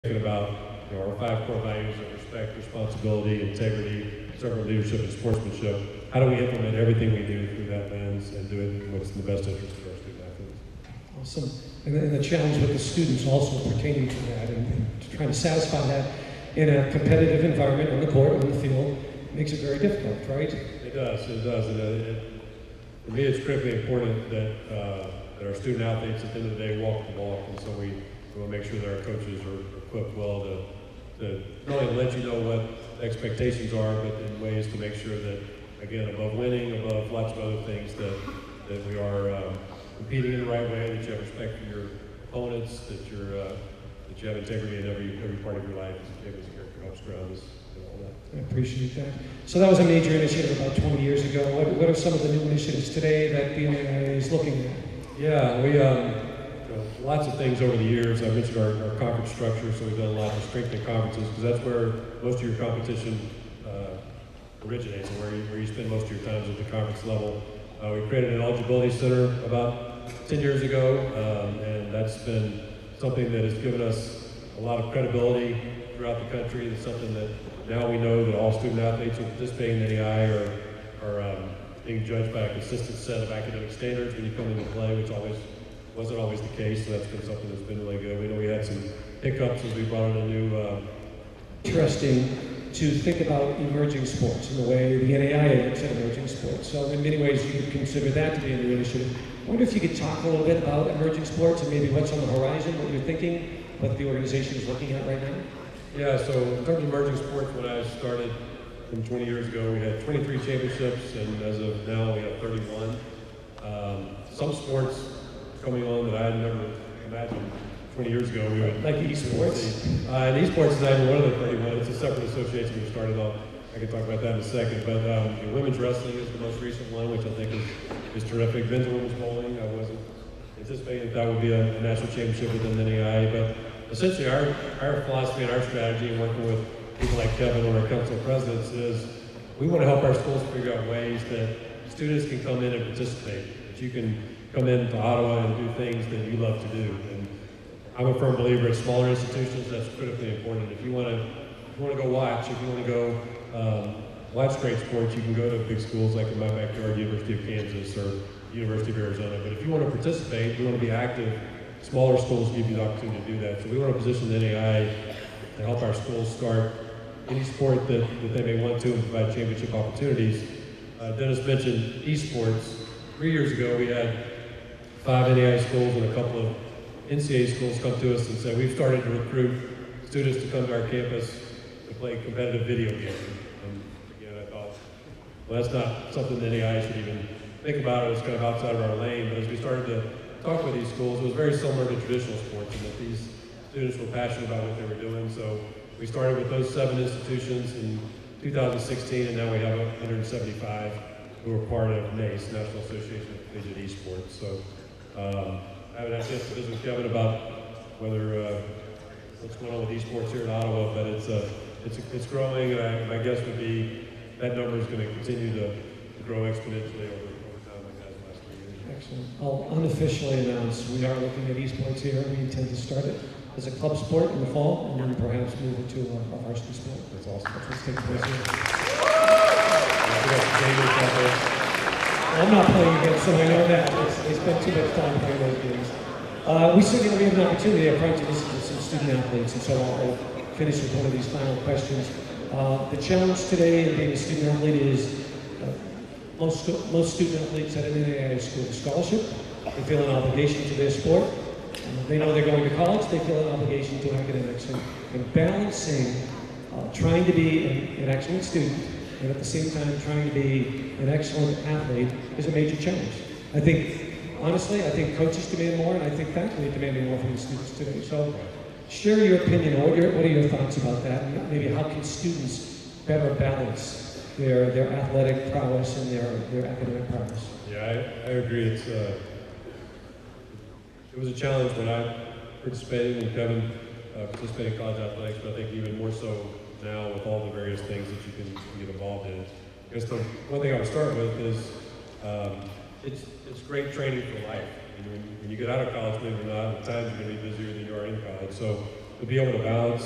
thinking about our 5 core values of respect, responsibility, integrity, servant leadership, and sportsmanship. How do we implement everything we do through that lens and do it in what's in the best interest of our student athletes? Awesome. And the challenge with the students also pertaining to that and trying to satisfy that in a competitive environment on the court, on the field, makes it very difficult, right? It does. And for me, it's critically important that our student athletes at the end of the day walk the walk, and so we want to make sure that our coaches are equipped well to not only let you know what expectations are, but in ways to make sure that, again, above winning, above lots of other things, that we are competing in the right way, that you have respect for your opponents, that you have integrity in every part of your life as a kid, as a character, helps ground us, and all that. I appreciate that. So that was a major initiative about 20 years ago. What are some of the new initiatives today that the NAIA is looking at? Yeah, we lots of things over the years. I mentioned our conference structure, so we've done a lot of strengthening conferences because that's where most of your competition originates and where you spend most of your time is at the conference level. We created an eligibility center about 10 years ago, and that's been something that has given us a lot of credibility throughout the country. It's something that now we know that all student athletes who participate in NAI are being judged by a consistent set of academic standards when you come into play, which wasn't always the case, so that's been something that's been really good. We know we had some hiccups as we brought in a new... Interesting to think about emerging sports and the way the NAIA looks at emerging sports. So in many ways you could consider that to be a new initiative. I wonder if you could talk a little bit about emerging sports and maybe what's on the horizon, what you're thinking, what the organization is looking at right now. Yeah, so in terms of emerging sports, when I started 20 years ago, we had 23 championships, and as of now, we have 31. Some sports coming on that I had never imagined 20 years ago. We would like esports? And esports is not even one of the 31. It's a separate association we started on. I can talk about that in a second. But women's wrestling is the most recent one, which I think is terrific. Men's and women's bowling, I wasn't anticipating that would be a national championship within the NAIA. But essentially, our philosophy and our strategy in working with people like Kevin on our council of presidents is we want to help our schools figure out ways that students can come in and participate, that you can come into Ottawa and do things that you love to do. And I'm a firm believer in smaller institutions. That's critically important. If you want to go watch, if you want to go watch great sports, you can go to big schools like in my backyard, University of Kansas or University of Arizona. But if you want to participate, you want to be active, smaller schools give you the opportunity to do that. So we want to position the NAIA to help our schools start any sport that they may want to and provide championship opportunities. Dennis mentioned esports. 3 years ago, we had 5 NAIA schools and a couple of NCAA schools come to us and say, we've started to recruit students to come to our campus to play competitive video games. And again, I thought, well, that's not something that NAIA should even think about. It was kind of outside of our lane. But as we started to talk with these schools, it was very similar to traditional sports in that these students were passionate about what they were doing. So we started with those 7 institutions in 2016, and now we have 175 who are part of NACE, National Association of Collegiate Esports. So I haven't had a chance to visit with Kevin about whether what's going on with esports here in Ottawa, but it's growing, and my guess would be that number is going to continue to grow exponentially over time like that in the last 3 years. Excellent. I'll unofficially announce we are looking at esports here. We intend to start it as a club sport in the fall, and then perhaps move it to a varsity sport. That's awesome. That's what's taking place here. I'm not playing against them, I know that. They spend too much time playing those games. We certainly have an opportunity up front to listen to some student athletes, and so I'll finish with one of these final questions. The challenge today in being a student athlete is most student athletes at an NAIA school have a scholarship. They feel an obligation to their sport. They know they're going to college, they feel an obligation to academics. And balancing trying to be an excellent student and at the same time trying to be an excellent athlete is a major challenge. I think, honestly, coaches demand more, and I think faculty are demanding more from the students today. So share your opinion, what are your thoughts about that? And maybe how can students better balance their athletic prowess and their academic prowess? Yeah, I agree. It was a challenge when I participated, and Kevin participated in college athletics, but I think even more so now with all the various things that you can get involved in. I guess the one thing I would start with is it's great training for life. When you get out of college, believe it or not, at times you're going to be busier than you are in college. So to be able to balance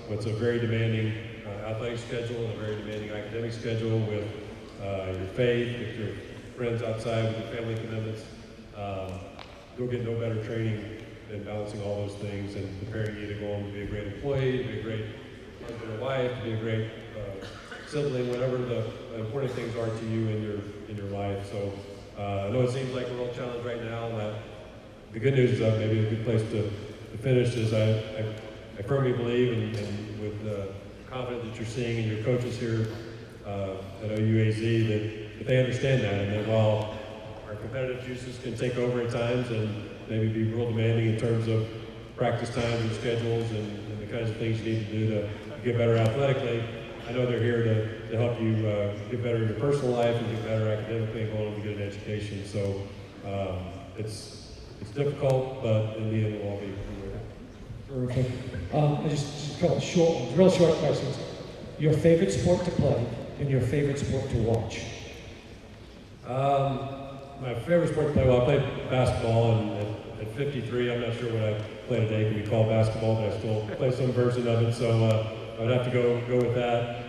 what's a very demanding athletic schedule and a very demanding academic schedule with your faith, with your friends outside, with your family commitments. You'll get no better training than balancing all those things and preparing you to go on to be a great employee, to be a great husband or wife, to be a great sibling, whatever the important things are to you in your life. So I know it seems like a real challenge right now. And the good news is that maybe a good place to finish is I firmly believe, and with the confidence that you're seeing in your coaches here at OUAZ, that they understand that, and that while our competitive juices can take over at times and maybe be real demanding in terms of practice times and schedules and the kinds of things you need to do to get better athletically, I know they're here to help you get better in your personal life and get better academically and go on to get an education. So it's difficult, but in the end it will all be worth it. Terrific. I just a couple short ones, real short questions. Your favorite sport to play and your favorite sport to watch? My favorite sport to play, well, I played basketball, and at 53, I'm not sure what I play today can be called basketball, but I still play some version of it, so I would have to go with that.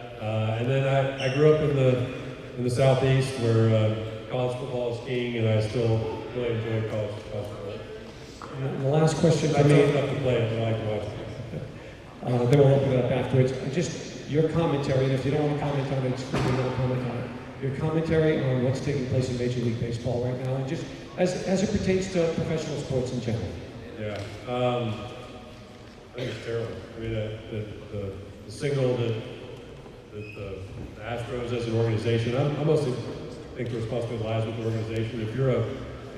And then I grew up in the Southeast where college football is king, and I still really enjoy college football. And the last question for I me. don't have to play it, but I like to watch it. Then we'll open it up afterwards. Just your commentary, and if you don't want to comment on it, it's free to not comment on it. Your commentary on what's taking place in Major League Baseball right now, and just as it pertains to professional sports in general. Yeah, I think it's terrible. I mean, the signal that the Astros as an organization, I mostly think the responsibility lies with the organization. If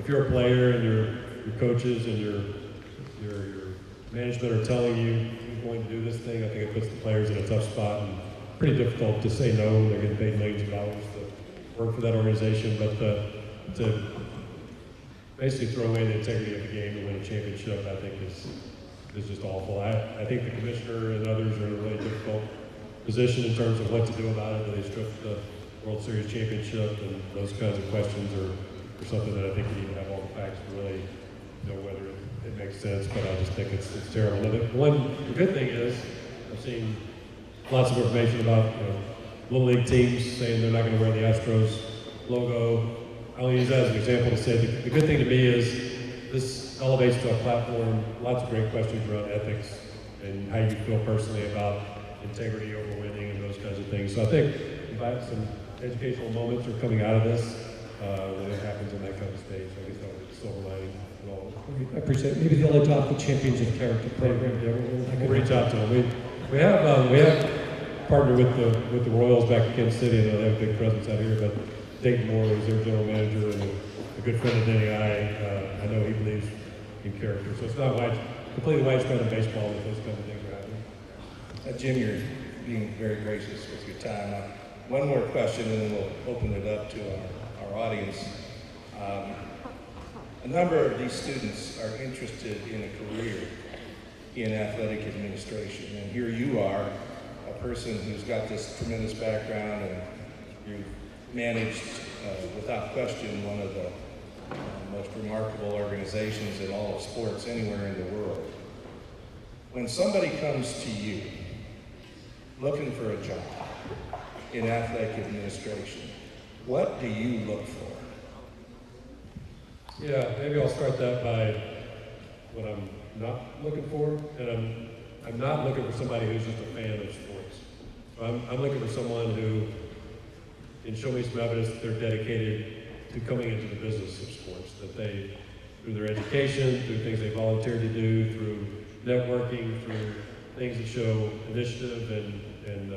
you're a player and your coaches and your management are telling you you're going to do this thing, I think it puts the players in a tough spot and pretty difficult to say no. They're getting paid millions of dollars to work for that organization, but to basically throw away the integrity of the game to win a championship, I think is just awful. I think the commissioner and others are in a really difficult position in terms of what to do about it. Do they strip the World Series championship, and those kinds of questions are something that I think we need to have all the facts to really know whether it makes sense, but I just think it's terrible. Now, the good thing is I've seen lots of information about Little League teams saying they're not going to wear the Astros logo. I'll use that as an example to say the good thing to me is this elevates to a platform, lots of great questions around ethics and how you feel personally about integrity over winning and those kinds of things. So I think some educational moments are coming out of this when it happens in that kind of stage. So I guess that was a silver lining and all. I appreciate it. Maybe they'll adopt the Champions of Character program. Yeah, we'll reach out to them. We have partnered with the Royals back in Kansas City. I know they have a big presence out here, but Dayton Moore is their general manager and a good friend of Danny I know he believes in character. So it's not completely widespread in baseball that those kinds of things are happening. Jim, you're being very gracious with your time. One more question, and then we'll open it up to our audience. A number of these students are interested in a career in athletic administration, and here you are, a person who's got this tremendous background, and you've managed, without question, one of the most remarkable organizations in all of sports anywhere in the world. When somebody comes to you looking for a job in athletic administration, what do you look for? Yeah, maybe I'll start that by what I'm not looking for, and I'm not looking for somebody who's just a fan of sports. So I'm looking for someone who can show me some evidence that they're dedicated to coming into the business of sports, that they, through their education, through things they volunteered to do, through networking, through things that show initiative and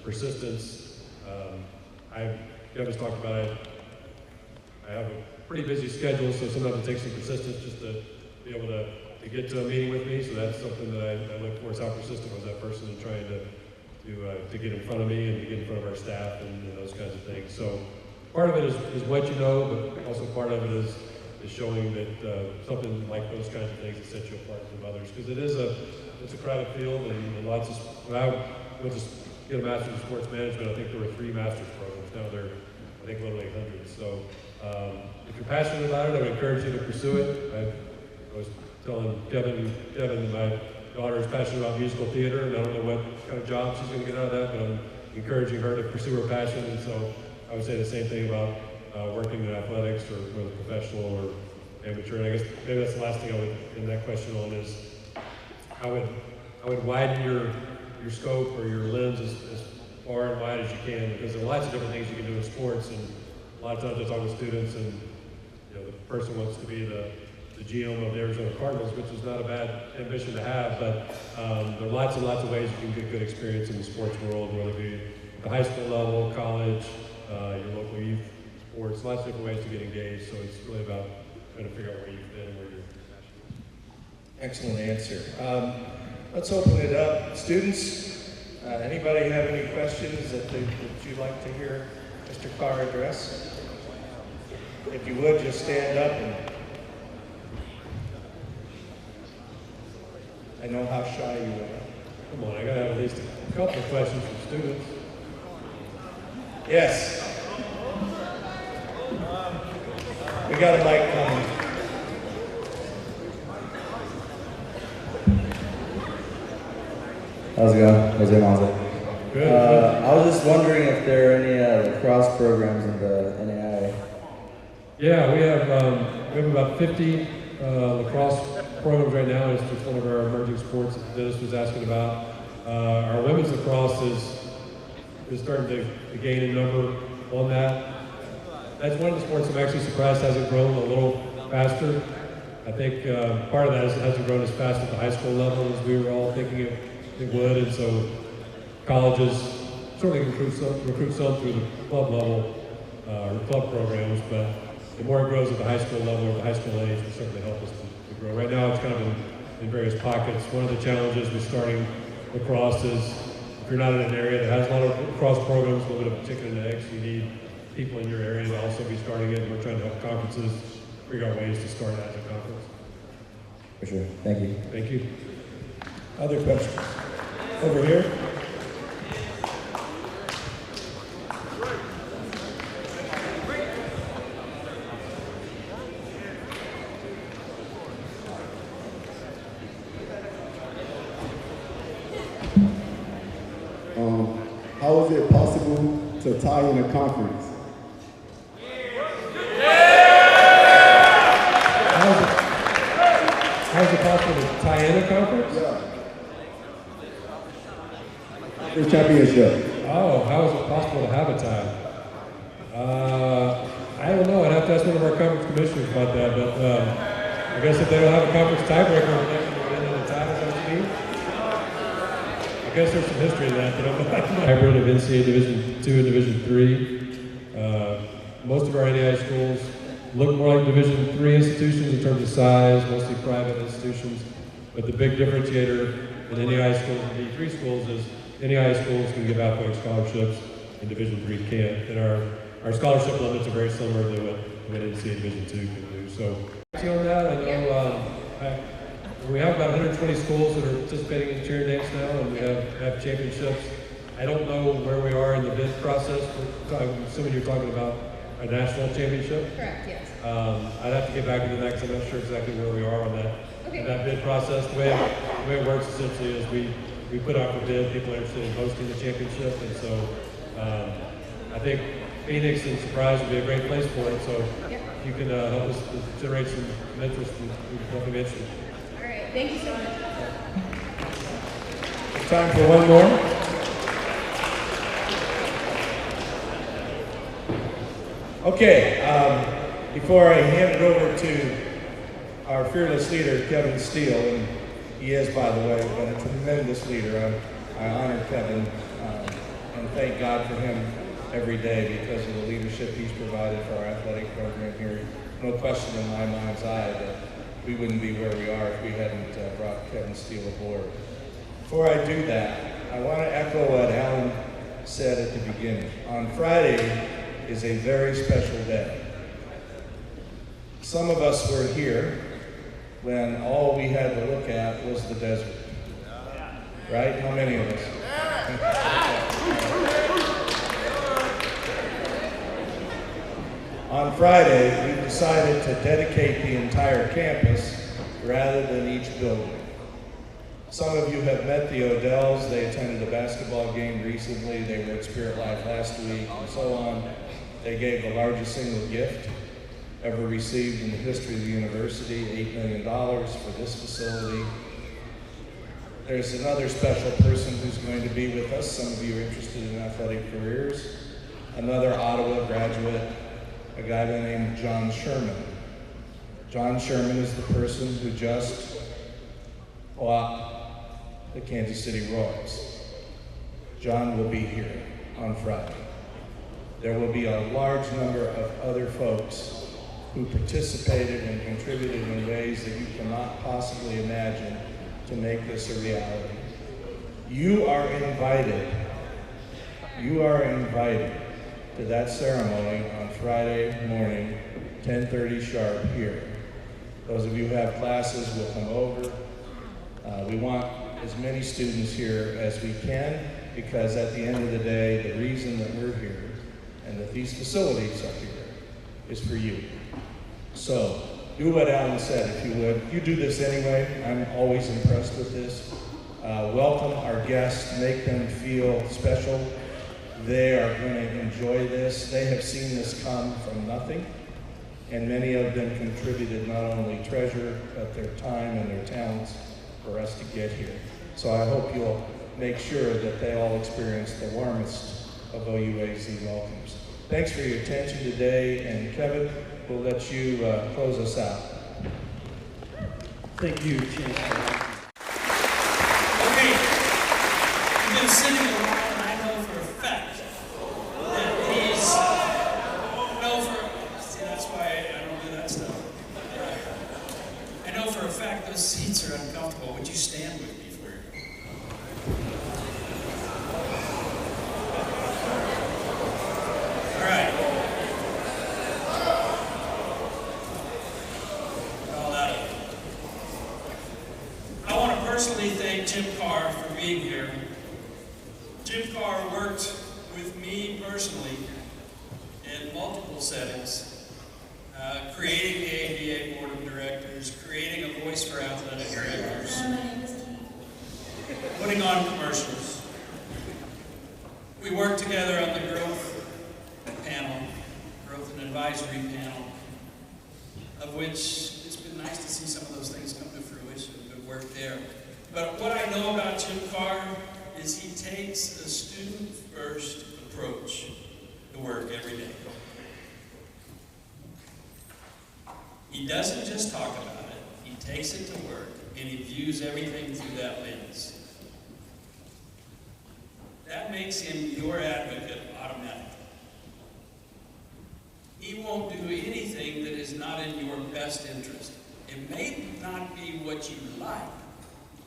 persistence. Kevin's talked about it. I have a pretty busy schedule, so sometimes it takes some persistence just to be able to get to a meeting with me. So that's something that I look for, is how persistent was that person in trying to get in front of me and to get in front of our staff and those kinds of things. So part of it is what you know, but also part of it is showing that something like those kinds of things that set you apart from others. Because it's a crowded field, and lots of, when I went to get a master's in sports management, I think there were 3 master's programs. Now they're, I think, literally hundreds. So if you're passionate about it, I would encourage you to pursue it. I was telling Kevin that my daughter is passionate about musical theater, and I don't know what kind of job she's going to get out of that, but I'm encouraging her to pursue her passion. And so I would say the same thing about working in athletics, or whether professional or amateur. And I guess maybe that's the last thing I would, in that question on, is I would widen your scope or your lens as far and wide as you can, because there are lots of different things you can do in sports. And a lot of times I talk with students, and the person wants to be the GM of the Arizona Cardinals, which is not a bad ambition to have, but there are lots and lots of ways you can get good experience in the sports world, whether it be at the high school level, college, your local youth sports, lots of different ways to get engaged. So it's really about trying to figure out where you fit and where you're passionate. Excellent answer. Let's open it up. Students, anybody have any questions that you'd like to hear Mr. Carr address? If you would, just stand up. And I know how shy you are. Come on, I gotta have at least a couple of questions from students. Yes. We got a mic coming. How's it going? Jose Monza. Good. I was just wondering if there are any lacrosse programs in the NAIA. Yeah, we have about 50 lacrosse programs right now. It's just one of our emerging sports that Dennis was asking about. Our women's lacrosse is starting to gain a number on that. That's one of the sports I'm actually surprised hasn't grown a little faster. I think part of that is it hasn't grown as fast at the high school level as we were all thinking it would, and so colleges certainly recruit some through the club level or club programs, but the more it grows at the high school level or the high school age will certainly help us to grow. Right now it's kind of in various pockets. One of the challenges with starting lacrosse is if you're not in an area that has a lot of lacrosse programs, a little bit of chicken and eggs, you need people in your area to also be starting it, and we're trying to help conferences figure out ways to start as a conference. For sure. Thank you. Thank you. Other questions? Over here. How is it possible to tie in a conference? How is it possible to tie in a conference? Yeah. The championship. Oh, how is it possible to have a tie? I don't know. I'd have to ask one of our conference commissioners about that, but I guess if they don't have a conference tiebreaker, they're not going to win in the tie, is that what you mean? I guess there's some history in that, but I'm not hybrid of NCAA Division II and Division III. Most of our NAIA schools look more like Division III institutions in terms of size, mostly private institutions. But the big differentiator in NAIA schools and D3 schools is NAIA schools can give athletic scholarships and Division III can't. And our scholarship limits are very similar to what NCAA Division II can do. So on that, I know we have about 120 schools that are participating in cheer and dance now, and we have championships. I don't know where we are in the bid process. I'm assuming you're talking about a national championship? Correct, yes. I'd have to get back into that because I'm not sure exactly where we are on that. Okay. In that bid process. The way it works essentially is we put out for bid, people are interested in hosting the championship, and so I think Phoenix and Surprise would be a great place for it, so if you can help us generate some interest, we'd definitely be interested. All right, thank you so much. Time for one more. Okay, before I hand it over to our fearless leader, Kevin Steele, and he is, by the way, been a tremendous leader. I honor Kevin and thank God for him every day because of the leadership he's provided for our athletic program here. No question in my mind's eye that we wouldn't be where we are if we hadn't brought Kevin Steele aboard. Before I do that, I want to echo what Alan said at the beginning. On Friday is a very special day. Some of us were here when all we had to look at was the desert. Right? How many of us? On Friday, we decided to dedicate the entire campus rather than each building. Some of you have met the Odells. They attended a basketball game recently. They were at Spirit Life last week, and so on. They gave the largest single gift ever received in the history of the university, $8 million for this facility. There's another special person who's going to be with us. Some of you are interested in athletic careers. Another Ottawa graduate, a guy by the name of John Sherman. John Sherman is the person who just bought the Kansas City Royals. John will be here on Friday. There will be a large number of other folks who participated and contributed in ways that you cannot possibly imagine to make this a reality. You are invited to that ceremony on Friday morning, 10:30 sharp here. Those of you who have classes will come over. We want as many students here as we can, because at the end of the day, the reason that we're here and that these facilities are here is for you. So, do what Alan said, if you would. You do this anyway. I'm always impressed with this. Welcome our guests. Make them feel special. They are going to enjoy this. They have seen this come from nothing, and many of them contributed not only treasure, but their time and their talents for us to get here. So I hope you'll make sure that they all experience the warmest of OUAZ welcomes. Thanks for your attention today, and Kevin, we'll let you close us out. Thank you, Chancellor. Okay, you've been sitting a while, and I know for a fact that these, see, that's why I don't do that stuff. I know for a fact those seats are uncomfortable. Would you stand with me for it? All right. All that. I want to personally thank Jim Carr for being here. Jim Carr worked with me personally in multiple settings, creating the ABA Board of Directors, creating a voice for athletic directors, putting on commercials. We worked together on the growth panel, growth and advisory panel, of which it's been nice to see some of those things come to fruition, good work there. But what I know about Jim Carr is he takes a student-first approach to work every day. He doesn't just talk about it, he takes it to work, and he views everything through that lens. That makes him your advocate automatically. He won't do anything that is not in your best interest. It may not be what you like,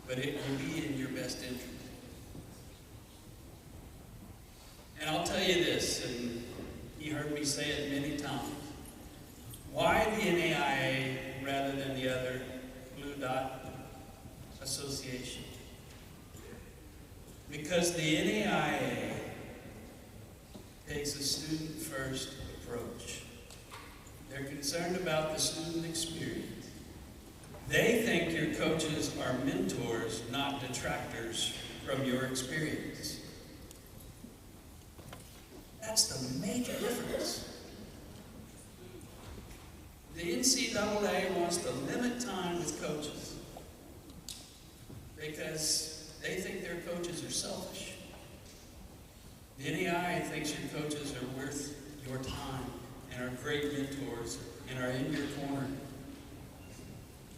but it will be in your best interest. And I'll tell you this, and he heard me say it many times. Why the NAIA rather than the other Blue Dot Association? Because the NAIA takes a student-first approach. They're concerned about the student experience. They think your coaches are mentors, not detractors from your experience. That's the major difference. The NCAA wants to limit time with coaches because they think their coaches are selfish. The NAIA thinks your coaches are worth your time and are great mentors and are in your corner.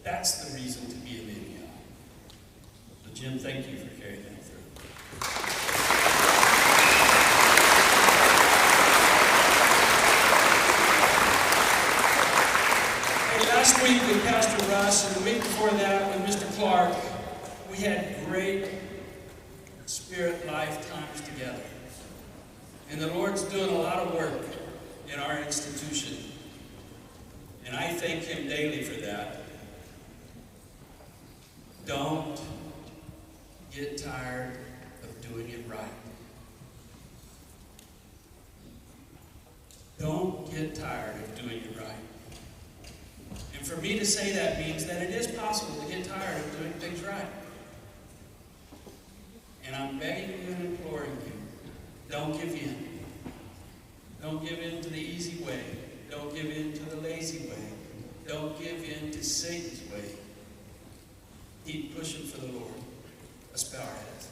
That's the reason to be an NAIA. So Jim, thank you for carrying that through. Last week with Pastor Russ, and the week before that with Mr. Clark, we had great spirit life times together. And the Lord's doing a lot of work in our institution. And I thank Him daily for that. Don't get tired of doing it right. Don't get tired of doing it right. And for me to say that means that it is possible to get tired of doing things right. And I'm begging you and imploring you, don't give in. Don't give in to the easy way. Don't give in to the lazy way. Don't give in to Satan's way. Keep pushing for the Lord. Let's bow our heads.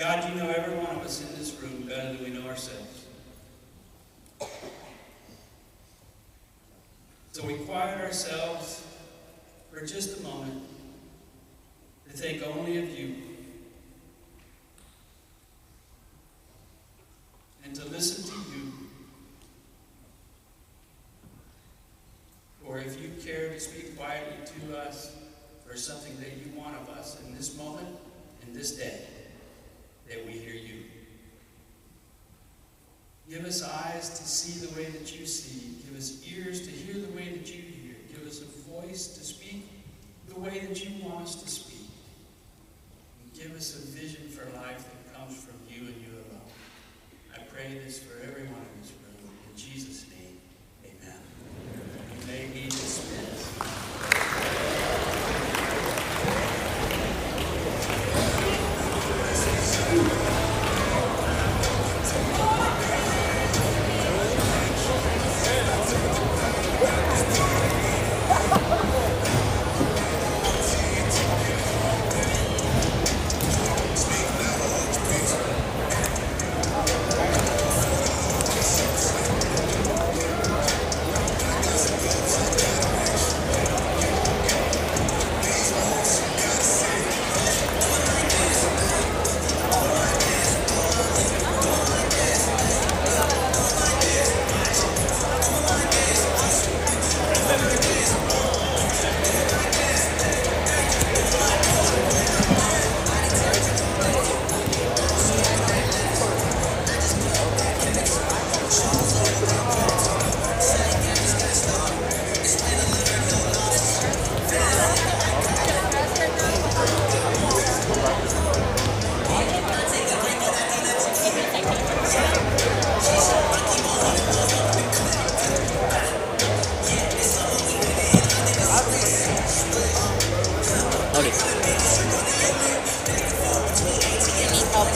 God, you know every one of us in this room better than we know ourselves. So we quiet ourselves for just a moment to think only of you and to listen to you. Or if you care to speak quietly to us for something that you want of us in this moment, in this day, that we hear you. Give us eyes to see the way that you see. Give us ears to hear the way that you hear. Give us a voice to speak the way that you want us to speak. And give us a vision for life that comes from you and you alone. I pray this for